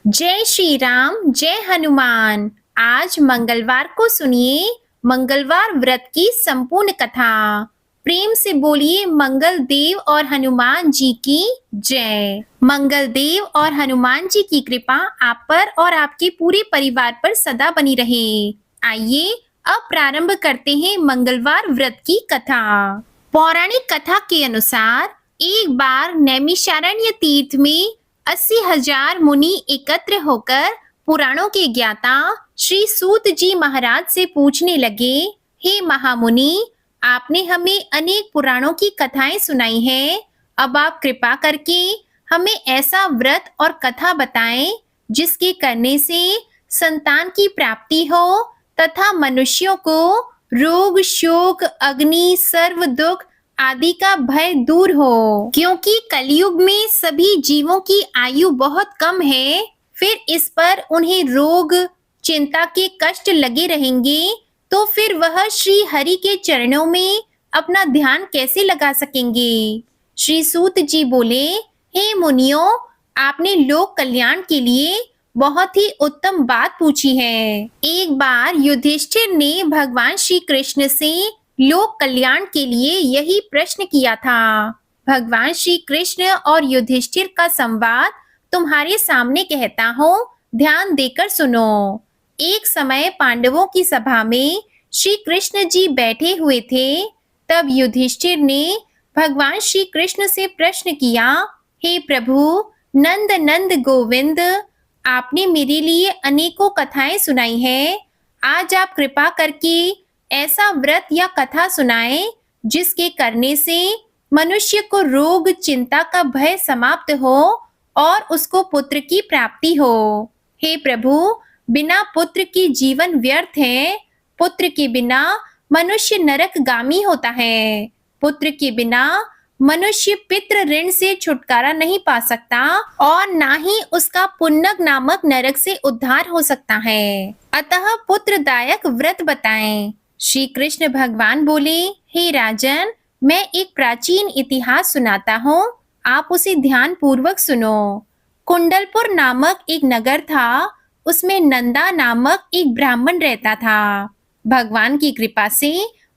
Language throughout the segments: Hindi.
जय श्री राम, जय हनुमान। आज मंगलवार को सुनिए मंगलवार व्रत की संपूर्ण कथा। प्रेम से बोलिए मंगल देव और हनुमान जी की जय। मंगल देव और हनुमान जी की कृपा आप पर और आपके पूरे परिवार पर सदा बनी रहे। आइए अब प्रारंभ करते हैं मंगलवार व्रत की कथा। पौराणिक कथा के अनुसार एक बार नैमिषारण्य तीर्थ में 80,000 मुनि एकत्र होकर पुराणों के ज्ञाता श्री सूत जी महाराज से पूछने लगे, हे महामुनि, आपने हमें अनेक पुराणों की कथाएं सुनाई हैं। अब आप कृपा करके हमें ऐसा व्रत और कथा बताएं जिसके करने से संतान की प्राप्ति हो तथा मनुष्यों को रोग, शोक, अग्नि, सर्व दुख आदि का भय दूर हो। क्योंकि कलयुग में सभी जीवों की आयु बहुत कम है, फिर इस पर उन्हें रोग, चिंता के कष्ट लगे रहेंगे, तो फिर वह श्री हरि के चरणों में अपना ध्यान कैसे लगा सकेंगे। श्री सूत जी बोले, हे मुनियों, आपने लोक कल्याण के लिए बहुत ही उत्तम बात पूछी है। एक बार युधिष्ठिर ने भगवान श्री कृष्ण से लोक कल्याण के लिए यही प्रश्न किया था। भगवान श्री कृष्ण और युधिष्ठिर का संवाद तुम्हारे सामने कहता हूँ, ध्यान देकर सुनो। एक समय पांडवों की सभा में श्री कृष्ण जी बैठे हुए थे। तब युधिष्ठिर ने भगवान श्री कृष्ण से प्रश्न किया, हे प्रभु नंद नंद गोविंद, आपने मेरे लिए अनेकों कथाएं सुनाई हैं। आज आप कृपा करके ऐसा व्रत या कथा सुनाएं जिसके करने से मनुष्य को रोग, चिंता का भय समाप्त हो और उसको पुत्र की प्राप्ति हो। हे प्रभु, बिना पुत्र के जीवन व्यर्थ है। पुत्र के बिना मनुष्य नरकगामी होता है। पुत्र के बिना मनुष्य पितृ ऋण से छुटकारा नहीं पा सकता और ना ही उसका पुन्नग नामक नरक से उद्धार हो सकता है। अतः पुत्रदायक व्रत बताएं। श्री कृष्ण भगवान बोले, हे राजन, मैं एक प्राचीन इतिहास सुनाता हूँ, आप उसे ध्यान पूर्वक सुनो। कुंडलपुर नामक एक नगर था। उसमें नंदा नामक एक ब्राह्मण रहता था। भगवान की कृपा से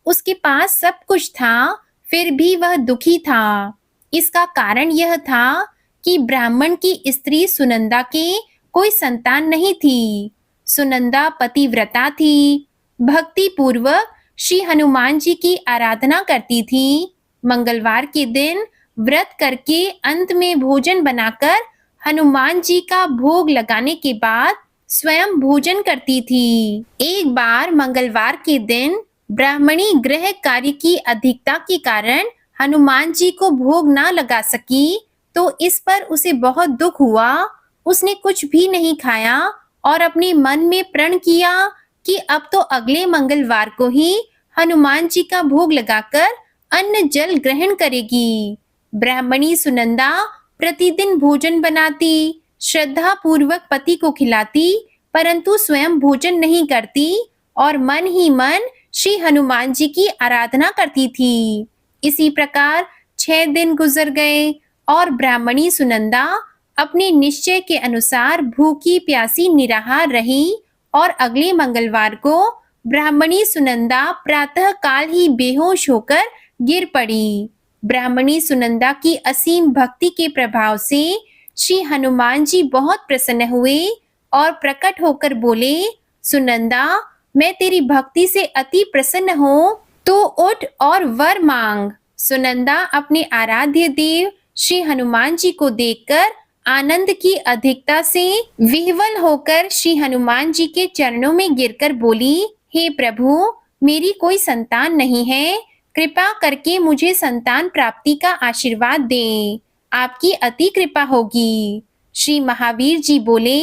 उसके पास सब कुछ था, फिर भी वह दुखी था। इसका कारण यह था कि ब्राह्मण की स्त्री सुनंदा के कोई संतान नहीं थी। सुनंदा पतिव्रता थी, भक्ति पूर्वक श्री हनुमान जी की आराधना करती थी। मंगलवार के दिन व्रत करके अंत में भोजन बनाकर हनुमान जी का भोग लगाने के बाद स्वयं भोजन करती थी। एक बार मंगलवार के दिन ब्राह्मणी गृह कार्य की अधिकता के कारण हनुमान जी को भोग ना लगा सकी, तो इस पर उसे बहुत दुख हुआ। उसने कुछ भी नहीं खाया और अपने मन में प्रण किया कि अब तो अगले मंगलवार को ही हनुमान जी का भोग लगाकर अन्न जल ग्रहण करेगी। ब्राह्मणी सुनंदा प्रतिदिन भोजन बनाती, श्रद्धा पूर्वक पति को खिलाती, परंतु स्वयं भोजन नहीं करती और मन ही मन श्री हनुमान जी की आराधना करती थी। इसी प्रकार 6 दिन गुजर गए और ब्राह्मणी सुनंदा अपने निश्चय के अनुसार भूखी प्यासी निराहार रही और अगले मंगलवार को ब्राह्मणी सुनंदा प्रातः काल ही बेहोश होकर गिर पड़ी। ब्राह्मणी सुनंदा की असीम भक्ति के प्रभाव से श्री हनुमान जी बहुत प्रसन्न हुए और प्रकट होकर बोले, सुनंदा, मैं तेरी भक्ति से अति प्रसन्न हूँ, तो उठ और वर मांग। सुनंदा अपने आराध्य देव श्री हनुमान जी को देखकर आनंद की अधिकता से विह्वल होकर श्री हनुमान जी के चरणों में गिरकर बोली, हे प्रभु, मेरी कोई संतान नहीं है, कृपा करके मुझे संतान प्राप्ति का आशीर्वाद दें, आपकी अति कृपा होगी। श्री महावीर जी बोले,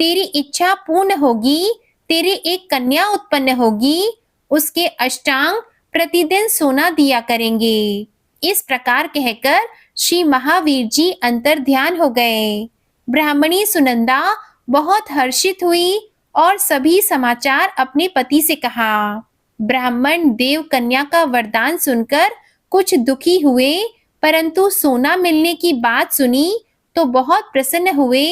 तेरी इच्छा पूर्ण होगी, तेरे एक कन्या उत्पन्न होगी, उसके अष्टांग प्रतिदिन सोना दिया करेंगे। इस प्रकार कहकर श्री महावीर जी अंतर ध्यान हो गए। ब्राह्मणी सुनंदा बहुत हर्षित हुई और सभी समाचार अपने पति से कहा। ब्राह्मण देव कन्या का वरदान सुनकर कुछ दुखी हुए, परंतु सोना मिलने की बात सुनी तो बहुत प्रसन्न हुए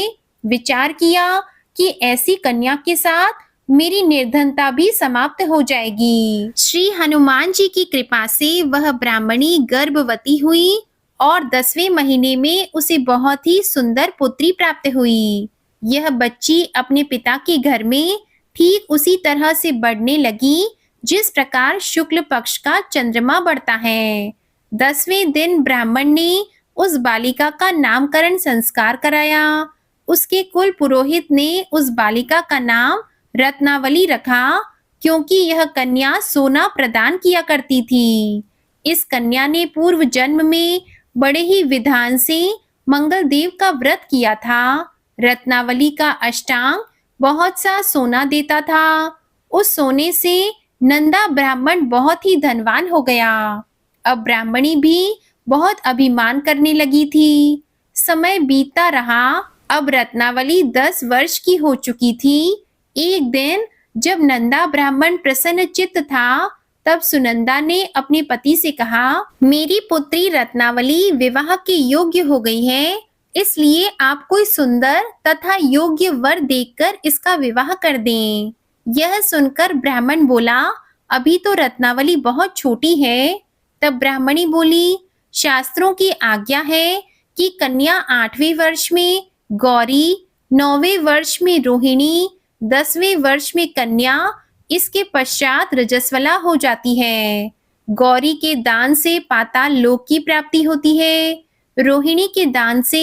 विचार किया कि ऐसी कन्या के साथ मेरी निर्धनता भी समाप्त हो जाएगी। श्री हनुमान जी की कृपा से वह ब्राह्मणी गर्भवती हुई और 10वें महीने में उसे बहुत ही सुंदर पुत्री प्राप्त हुई। यह बच्ची अपने पिता के घर में ठीक उसी तरह से बढ़ने लगी जिस प्रकार शुक्ल पक्ष का चंद्रमा बढ़ता है। 10वें दिन ब्राह्मण ने उस बालिका का नामकरण संस्कार कराया। उसके कुल पुरोहित ने उस बालिका का नाम रत्नावली रखा, क्योंकि यह कन्या सोना प्रदान किया करती थी। इस कन्या ने पूर्व जन्म में बड़े ही विधान से मंगल देव का व्रत किया था। रत्नावली का अष्टांग बहुत सा सोना देता था। उस सोने से नंदा ब्राह्मण बहुत ही धनवान हो गया। अब ब्राह्मणी भी बहुत अभिमान करने लगी थी। समय बीतता रहा। अब रत्नावली 10 वर्ष की हो चुकी थी। एक दिन जब नंदा ब्राह्मण प्रसन्न चित्त था, तब सुनंदा ने अपने पति से कहा, मेरी पुत्री रत्नावली विवाह के योग्य हो गई है, इसलिए आप कोई सुंदर तथा योग्य वर देखकर इसका विवाह कर दें। यह सुनकर ब्राह्मण बोला, अभी तो रत्नावली बहुत छोटी है। तब ब्राह्मणी बोली, शास्त्रों की आज्ञा है कि कन्या 8वें वर्ष में गौरी, 9वें वर्ष में रोहिणी, 10वें वर्ष में कन्या, इसके पश्चात रजस्वला हो जाती है। गौरी के दान से पाताल लोक की प्राप्ति होती है। रोहिणी के दान से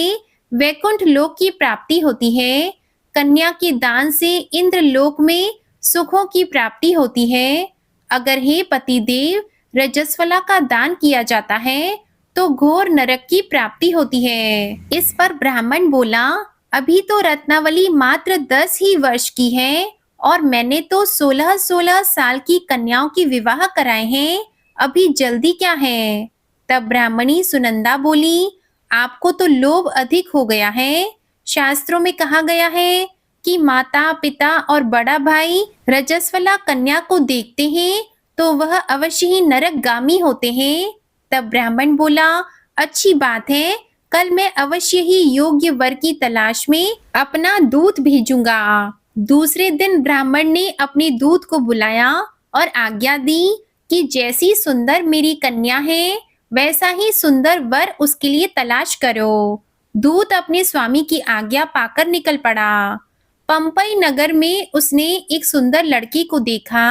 वैकुंठ लोक की प्राप्ति होती है। कन्या के दान से इंद्र लोक में सुखों की प्राप्ति होती है। अगर हे पतिदेव रजस्वला का दान किया जाता है तो घोर नरक की प्राप्ति होती है। इस पर ब्राह्मण बोला, अभी तो रत्नावली मात्र 10 ही वर्ष की है और मैंने तो 16-16 साल की कन्याओं की विवाह कराए हैं, अभी जल्दी क्या है। तब ब्राह्मणी सुनंदा बोली, आपको तो लोभ अधिक हो गया है। शास्त्रों में कहा गया है कि माता पिता और बड़ा भाई रजस्वला कन्या को देखते हैं तो वह अवश्य ही नरकगामी होते हैं। तब ब्राह्मण बोला, अच्छी बात है, कल मैं अवश्य ही योग्य वर की तलाश में अपना दूत भेजूंगा। दूसरे दिन ब्राह्मण ने अपने दूत को बुलाया और आज्ञा दी कि जैसी सुंदर मेरी कन्या है वैसा ही सुंदर वर उसके लिए तलाश करो। दूत अपने स्वामी की आज्ञा पाकर निकल पड़ा। पंपई नगर में उसने एक सुंदर लड़की को देखा।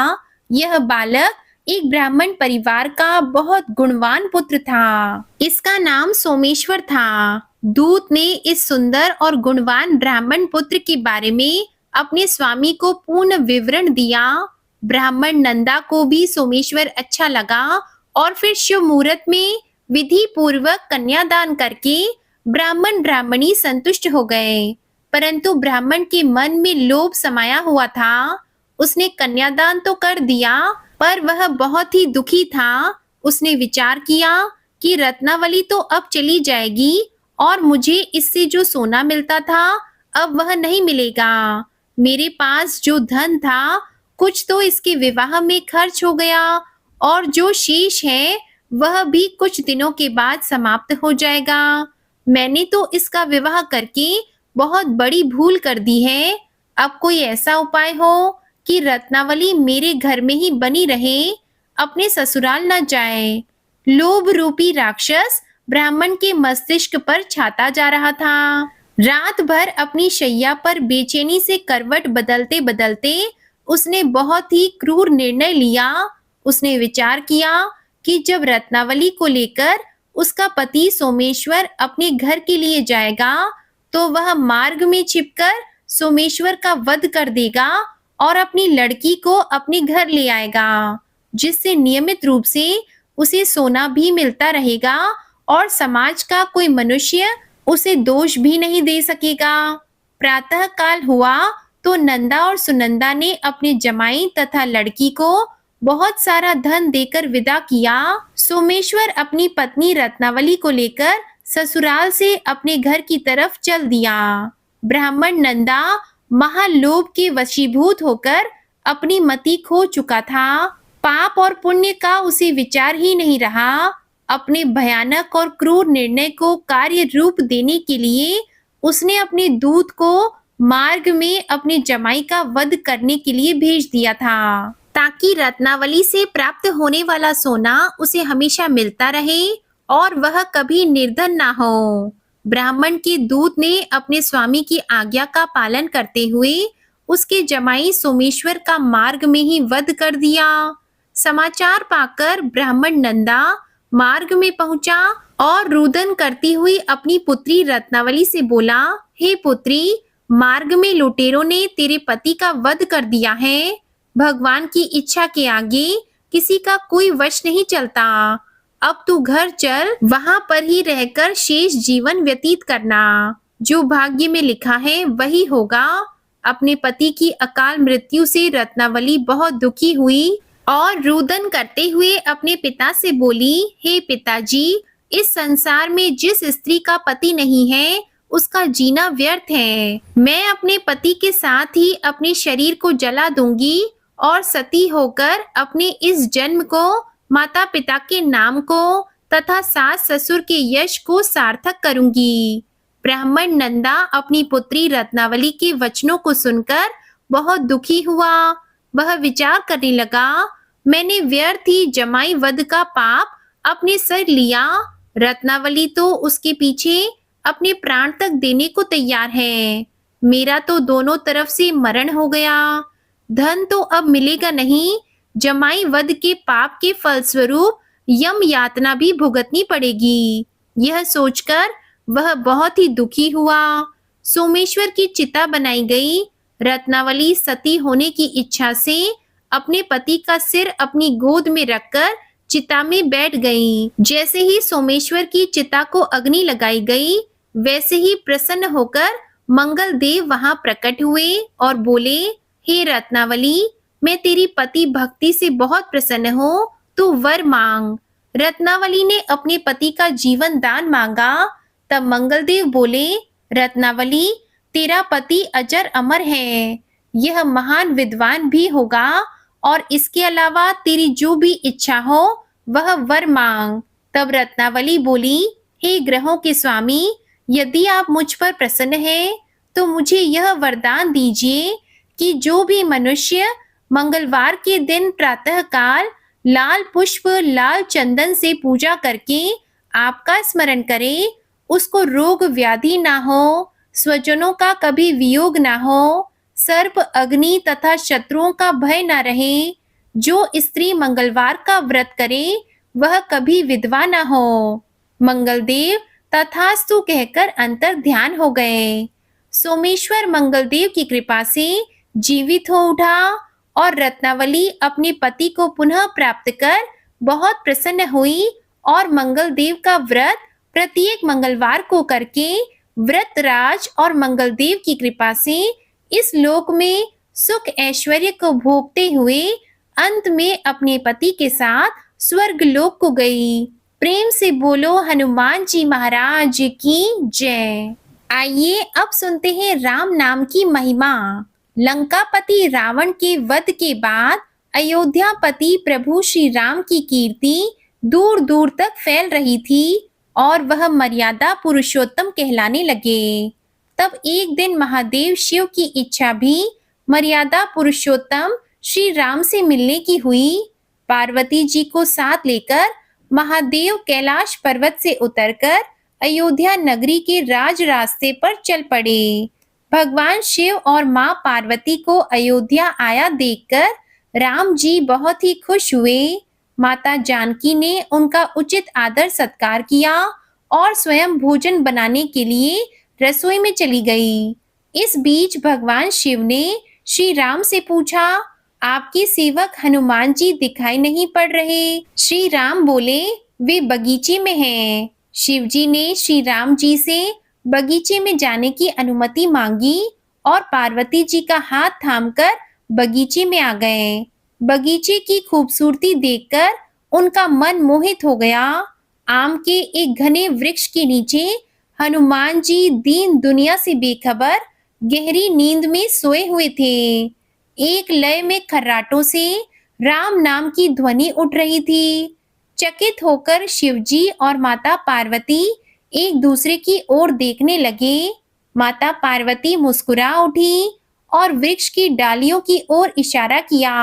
यह बालक एक ब्राह्मण परिवार का बहुत गुणवान पुत्र था। इसका नाम सोमेश्वर था। दूत ने इस सुंदर और गुणवान ब्राह्मण पुत्र के बारे में अपने स्वामी को पूर्ण विवरण दिया। ब्राह्मण नंदा को भी सोमेश्वर अच्छा लगा और फिर शुभ मुहूर्त में विधि पूर्वक कन्यादान करके ब्राह्मण ब्राह्मणी संतुष्ट हो गए। परंतु ब्राह्मण के मन में लोभ समाया हुआ था। उसने कन्यादान तो कर दिया, पर वह बहुत ही दुखी था। उसने विचार किया कि रत्नावली तो अब चली जाएगी और मुझे इससे जो सोना मिलता था अब वह नहीं मिलेगा। मेरे पास जो धन था कुछ तो इसके विवाह में खर्च हो गया और जो शेष है वह भी कुछ दिनों के बाद समाप्त हो जाएगा। मैंने तो इसका विवाह करके बहुत बड़ी भूल कर दी है। अब कोई ऐसा उपाय हो कि रत्नावली मेरे घर में ही बनी रहे, अपने ससुराल न जाए। लोभ रूपी राक्षस ब्राह्मण के मस्तिष्क पर छाता जा रहा था। रात भर अपनी शैया पर बेचैनी से करवट बदलते बदलते उसने बहुत ही क्रूर निर्णय लिया। उसने विचार किया कि जब रत्नावली को लेकर उसका पति सोमेश्वर अपने घर के लिए जाएगा तो वह मार्ग में छिपकर सोमेश्वर का वध कर देगा और अपनी लड़की को अपने घर ले आएगा, जिससे नियमित रूप से उसे सोना भी मिलता रहेगा और समाज का कोई मनुष्य उसे दोष भी नहीं दे सकेगा। प्रातः काल हुआ तो नंदा और सुनंदा ने अपने जमाई तथा लड़की को बहुत सारा धन देकर विदा किया। सोमेश्वर अपनी पत्नी रत्नावली को लेकर ससुराल से अपने घर की तरफ चल दिया। ब्राह्मण नंदा महालोभ के वशीभूत होकर अपनी मति खो चुका था। पाप और पुण्य का उसे विचार ही नहीं रहा। अपने भयानक और क्रूर निर्णय को कार्य रूप देने के लिए उसने अपने दूत को मार्ग में अपने जमाई का वध करने के लिए भेज दिया था, ताकि रत्नावली से प्राप्त होने वाला सोना उसे हमेशा मिलता रहे और वह कभी निर्धन ना हो। ब्राह्मण के दूत ने अपने स्वामी की आज्ञा का पालन करते हुए उसके जमाई सोमेश्वर का मार्ग में ही वध कर दिया। समाचार पाकर ब्राह्मण नंदा मार्ग में पहुंचा और रुदन करती हुई अपनी पुत्री रत्नावली से बोला, हे पुत्री, मार्ग में लुटेरों ने तेरे पति का वध कर दिया है। भगवान की इच्छा के आगे किसी का कोई वश नहीं चलता। अब तू घर चल, वहां पर ही रहकर शेष जीवन व्यतीत करना। जो भाग्य में लिखा है वही होगा। अपने पति की अकाल मृत्यु से रत्नावली बहुत दुखी हुई और रुदन करते हुए अपने पिता से बोली, हे पिताजी, इस संसार में जिस स्त्री का पति नहीं है उसका जीना व्यर्थ है। मैं अपने पति के साथ ही अपने शरीर को जला दूंगी और सती होकर अपने इस जन्म को, माता पिता के नाम को तथा सास ससुर के यश को सार्थक करूंगी। ब्राह्मण नंदा अपनी पुत्री रत्नावली के वचनों को सुनकर बहुत दुखी हुआ। वह विचार करने लगा, मैंने व्यर्थ ही जमाई वध का पाप अपने सर लिया। रत्नावली तो उसके पीछे अपने प्राण तक देने को तैयार है। मेरा तो दोनों तरफ से मरण हो गया। धन तो अब मिलेगा नहीं। जमाई वध के पाप के फलस्वरूप यम यातना भी भुगतनी पड़ेगी। यह सोचकर वह बहुत ही दुखी हुआ। सोमेश्वर की चिता बनाई गई। रत्नावली सती होने की इच्छा से अपने पति का सिर अपनी गोद में रखकर चिता में बैठ गई। जैसे ही सोमेश्वर की चिता को अग्नि लगाई गई, वैसे ही प्रसन्न होकर मंगल देव वहां प्रकट हुए और बोले, हे रत्नावली, मैं तेरी पति भक्ति से बहुत प्रसन्न हूँ, तू वर मांग। रत्नावली ने अपने पति का जीवन दान मांगा। तब मंगलदेव बोले, रत्नावली, तेरा पति अजर अमर है, यह महान विद्वान भी होगा और इसके अलावा तेरी जो भी इच्छा हो वह वर मांग। तब रत्नावली बोली, हे ग्रहों के स्वामी, यदि आप मुझ पर प्रसन्न हैं तो मुझे यह वरदान दीजिए कि जो भी मनुष्य मंगलवार के दिन प्रातःकाल लाल पुष्प, लाल चंदन से पूजा करके आपका स्मरण करे, उसको रोग व्याधि ना हो, स्वजनों का कभी वियोग ना हो, सर्प, अग्नि तथा शत्रुओं का भय ना रहे। जो स्त्री मंगलवार का व्रत करे वह कभी विधवा ना हो। मंगलदेव तथास्तु कहकर अंतर ध्यान हो गए। सोमेश्वर मंगलदेव की कृपा से जीवित हो उठा और रत्नावली अपने पति को पुनः प्राप्त कर बहुत प्रसन्न हुई और मंगलदेव का व्रत प्रत्येक मंगलवार को करके व्रतराज और मंगलदेव की कृपा से इस लोक में सुख ऐश्वर्य को भोगते हुए अंत में अपने पति के साथ स्वर्ग लोक को गई। प्रेम से बोलो हनुमान जी महाराज की जय। आइए अब सुनते हैं राम नाम की महिमा। लंकापति रावण के वध के बाद अयोध्यापति प्रभु श्री राम की कीर्ति दूर दूर तक फैल रही थी और वह मर्यादा पुरुषोत्तम कहलाने लगे। तब एक दिन महादेव शिव की इच्छा भी मर्यादा पुरुषोत्तम श्री राम से मिलने की हुई। पार्वती जी को साथ लेकर महादेव कैलाश पर्वत से उतरकर अयोध्या नगरी के राज रास्ते पर चल पड़े। भगवान शिव और माँ पार्वती को अयोध्या आया देखकर राम जी बहुत ही खुश हुए। माता जानकी ने उनका उचित आदर सत्कार किया और स्वयं भोजन बनाने के लिए रसोई में चली गई। इस बीच भगवान शिव ने श्री राम से पूछा, आपके सेवक हनुमान जी दिखाई नहीं पड़ रहे। श्री राम बोले, वे बगीचे में हैं। शिव जी ने श्री राम जी से बगीचे में जाने की अनुमति मांगी और पार्वती जी का हाथ थामकर बगीचे में आ गए। बगीचे की खूबसूरती देखकर उनका मन मोहित हो गया। आम के एक घने वृक्ष के नीचे हनुमान जी दीन दुनिया से बेखबर गहरी नींद में सोए हुए थे। एक लय में खर्राटों से राम नाम की ध्वनि उठ रही थी। चकित होकर शिवजी और माता पार्वती एक दूसरे की ओर देखने लगे। माता पार्वती मुस्कुरा उठी और वृक्ष की डालियों की ओर इशारा किया।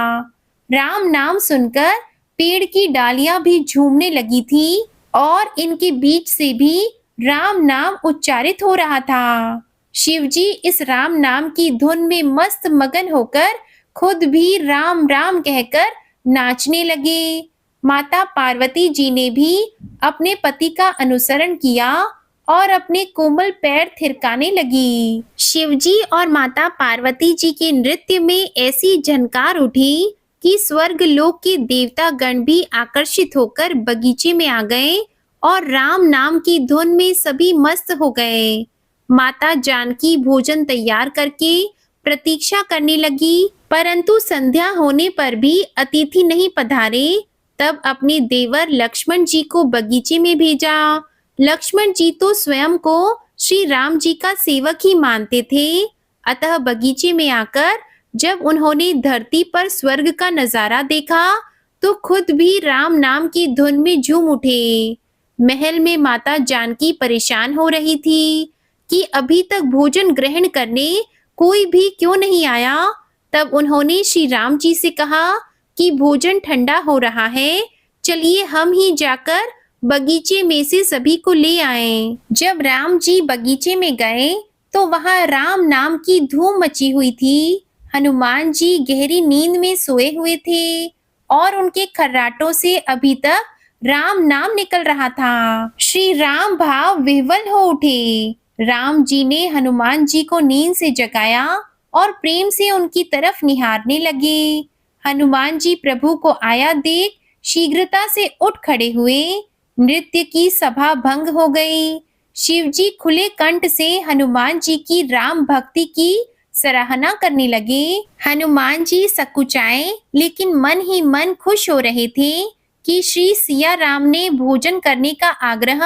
राम नाम सुनकर पेड़ की डालियां भी झूमने लगी थी और इनके बीच से भी राम नाम उच्चारित हो रहा था। शिवजी इस राम नाम की धुन में मस्त मगन होकर खुद भी राम राम कहकर नाचने लगे। माता पार्वती जी ने भी अपने पति का अनुसरण किया और अपने कोमल पैर थिरकाने लगी। शिवजी और माता पार्वती जी के नृत्य में ऐसी झनकार उठी कि स्वर्ग लोक के देवता गण भी आकर्षित होकर बगीचे में आ गए और राम नाम की धुन में सभी मस्त हो गए। माता जानकी भोजन तैयार करके प्रतीक्षा करने लगी, परंतु संध्या होने पर भी अतिथि नहीं पधारे। तब अपने देवर लक्ष्मण जी को बगीचे में भेजा। लक्ष्मण जी तो स्वयं को श्री राम जी का सेवक ही मानते थे, अतः बगीचे में आकर जब उन्होंने धरती पर स्वर्ग का नजारा देखा तो खुद भी राम नाम की धुन में झूम उठे। महल में माता जानकी परेशान हो रही थी कि अभी तक भोजन ग्रहण करने कोई भी क्यों नहीं आया। तब उन्होंने श्री राम जी से कहा कि भोजन ठंडा हो रहा है, चलिए हम ही जाकर बगीचे में से सभी को ले आए। जब राम जी बगीचे में गए तो वहां राम नाम की धूम मची हुई थी। हनुमान जी गहरी नींद में सोए हुए थे और उनके खर्राटों से अभी तक राम नाम निकल रहा था। श्री राम भाव विह्वल हो उठे। राम जी ने हनुमान जी को नींद से जगाया और प्रेम से उनकी तरफ निहारने लगे। हनुमान जी प्रभु को आया देख शीघ्रता से उठ खड़े हुए। नृत्य की सभा भंग हो गई। शिव जी खुले कंठ से हनुमान जी की राम भक्ति की सराहना करने लगे। हनुमान जी सकुचाए लेकिन मन ही मन खुश हो रहे थे कि श्री सिया राम ने भोजन करने का आग्रह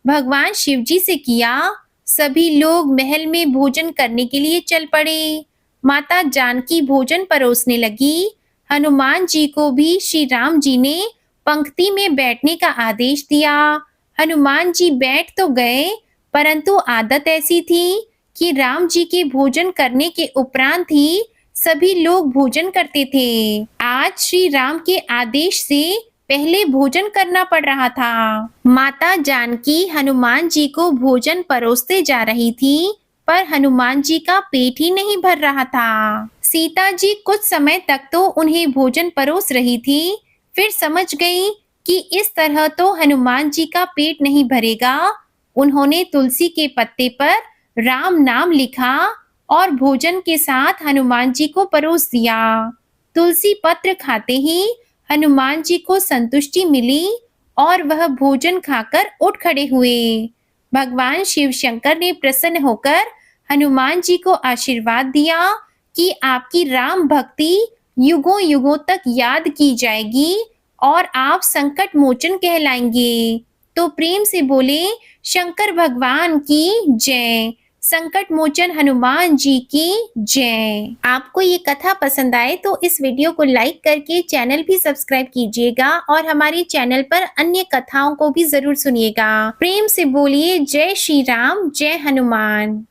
भगवान शिव जी से किया। सभी लोग महल में भोजन करने के लिए चल पड़े। माता जानकी भोजन परोसने लगी। हनुमान जी को भी श्री राम जी ने पंक्ति में बैठने का आदेश दिया। हनुमान जी बैठ तो गए, परंतु आदत ऐसी थी कि राम जी के भोजन करने के उपरांत ही सभी लोग भोजन करते थे। आज श्री राम के आदेश से पहले भोजन करना पड़ रहा था। माता जानकी हनुमान जी को भोजन परोसते जा रही थी, पर हनुमान जी का पेट ही नहीं भर रहा था। सीता जी कुछ समय तक तो उन्हें भोजन परोस रही थी, फिर समझ गई कि इस तरह तो हनुमान जी का पेट नहीं भरेगा। उन्होंने तुलसी के पत्ते पर राम नाम लिखा और भोजन के साथ हनुमान जी को परोस दिया। तुलसी पत्र खाते ही हनुमान जी को संतुष्टि मिली और वह भोजन खाकर उठ खड़े हुए। भगवान शिव शंकर ने प्रसन्न होकर हनुमान जी को आशीर्वाद दिया कि आपकी राम भक्ति युगों युगों तक याद की जाएगी और आप संकट मोचन कहलाएंगे। तो प्रेम से बोले शंकर भगवान की जय, संकट मोचन हनुमान जी की जय। आपको ये कथा पसंद आए तो इस वीडियो को लाइक करके चैनल भी सब्सक्राइब कीजिएगा और हमारे चैनल पर अन्य कथाओं को भी जरूर सुनिएगा। प्रेम से बोलिए जय श्री राम, जय हनुमान।